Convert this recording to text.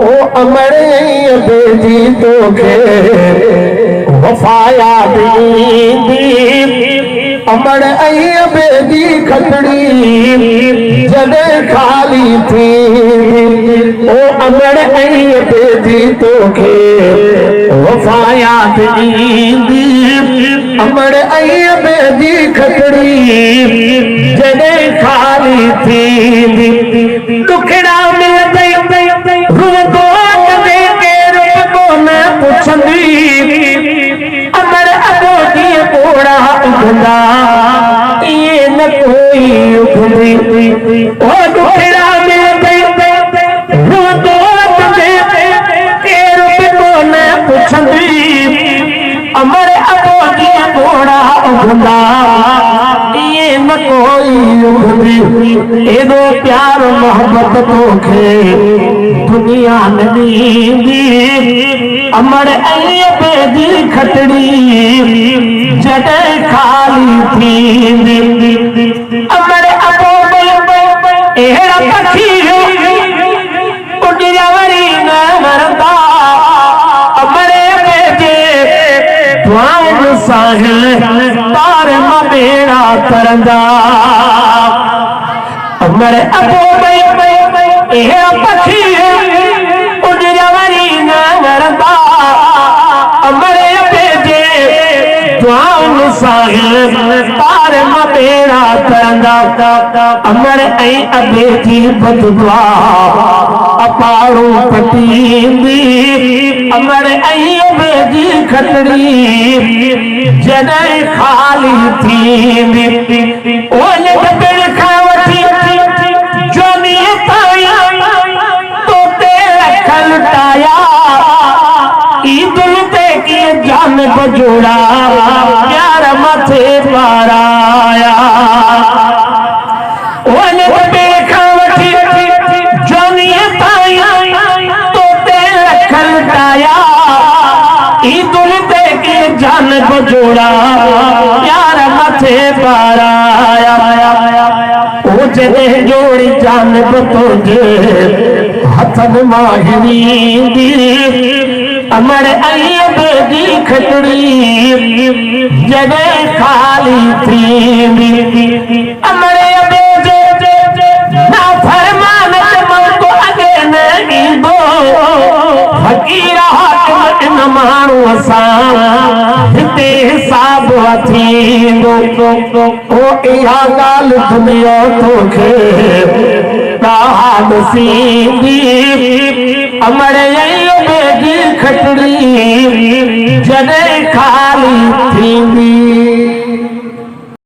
ओ अमर बेदी तोखे वफाया दी अमर बेदी खतड़ी जने खाली थी ओ अमर बेदी तोखे वफाया दी अमर बेदी खतड़ी जने खाली थी दुखड़ा में अमर अबो जी पोड़ा उगंदा ये न कोई उगंदी ओ दुखड़ा में अमर अबो जी पोड़ा उगंदा ये न कोई उगंदी एदो प्यार मोहब्बत तोखे दुनिया न दी अमर बेदी खतड़ी जड़े खाली थी अमर अबो एड़ा पखी उड़वरी न मरदा अमर बेदे द्वान साहिल तार मेरा तरंदा अमर अबो एड़ा पखी उड़वरी न मरदा अमर बेदे द्वान साहिल तार मेरा तरंदा अमर बेदी बदुआ अपारो पटींदी अमर बेदी खतड़ी जने खाली थी ओले गदड़ खावती जोनी ताया तो ते खलटाया ईदुल ते की जान बजोड़ा प्यार मथे पाराया ओले खावती जोनी ताया तो ते खलटाया ईदुल ते की जान बजोड़ा प्यार मथे पाराया ओ जने जोड़ी जान बतोजे हथन माहिनी दी अमर बेदी खतड़ी जने खाली थी अमर बेदे ना फरमान को अगे नहीं दो फकीर हाकिम मानू असा हिते हिसाब थी दो ओ इहा गाल दुनिया तोखे नसीबी अमर बेदी खतड़ी जने खा